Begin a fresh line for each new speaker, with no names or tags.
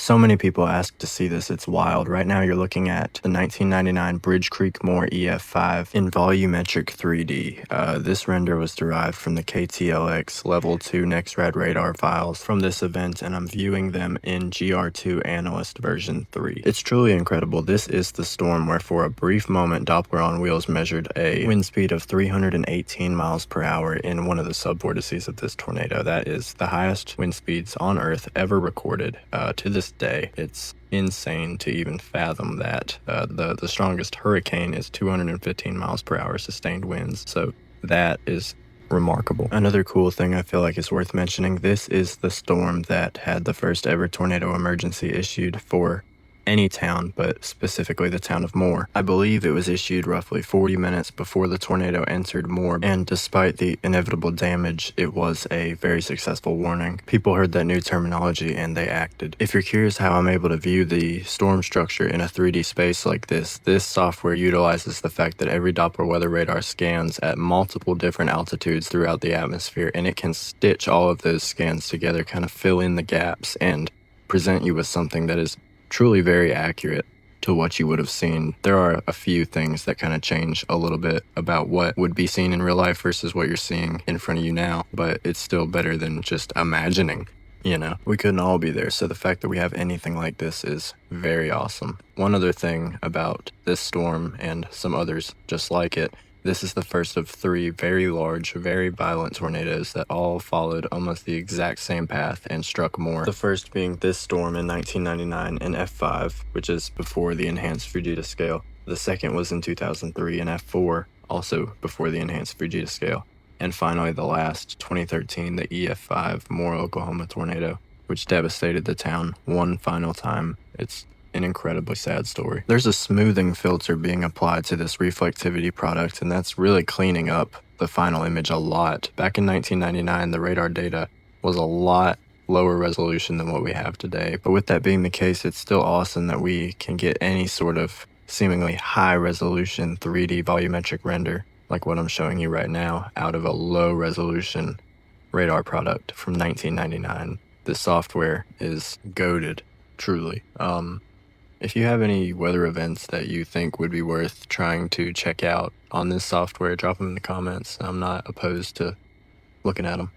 So many people ask to see this, it's wild. Right now you're looking at the 1999 BridgeCreek Moore EF5 in volumetric 3D. This render was derived from the KTLX Level 2 NextRad radar files from this event, and I'm viewing them in GR2 Analyst version 3. It's truly incredible. This is the storm where for a brief moment Doppler on wheels measured a wind speed of 318 miles per hour in one of the subvortices of this tornado. That is the highest wind speeds on Earth ever recorded to this day. It's insane to even fathom that. The strongest hurricane is 215 miles per hour sustained winds, so that is remarkable. Another cool thing I feel like is worth mentioning, this is the storm that had the first ever tornado emergency issued for any town, but specifically the town of Moore. I believe it was issued roughly 40 minutes before the tornado entered Moore, and despite the inevitable damage, it was a very successful warning. People heard that new terminology and they acted. If you're curious how I'm able to view the storm structure in a 3D space like this software utilizes the fact that every Doppler weather radar scans at multiple different altitudes throughout the atmosphere, and it can stitch all of those scans together, kind of fill in the gaps, and present you with something that is truly very accurate to what you would have seen. There are a few things that kind of change a little bit about what would be seen in real life versus what you're seeing in front of you now, but it's still better than just imagining. You know, we couldn't all be there, so the fact that we have anything like this is very awesome. One other thing about this storm and some others just like it, this is the first of 3 very large, very violent tornadoes that all followed almost the exact same path and struck Moore. The first being this storm in 1999 in F5, which is before the enhanced Fujita scale. The second was in 2003 in F4, also before the enhanced Fujita scale. And finally the last, 2013, the EF5 Moore Oklahoma tornado, which devastated the town one final time. It's an incredibly sad story. There's a smoothing filter being applied to this reflectivity product, and that's really cleaning up the final image a lot. Back in 1999, the radar data was a lot lower resolution than what we have today. But with that being the case, it's still awesome that we can get any sort of seemingly high resolution 3D volumetric render, like what I'm showing you right now, out of a low resolution radar product from 1999. The software is goated, truly. If you have any weather events that you think would be worth trying to check out on this software, drop them in the comments. I'm not opposed to looking at them.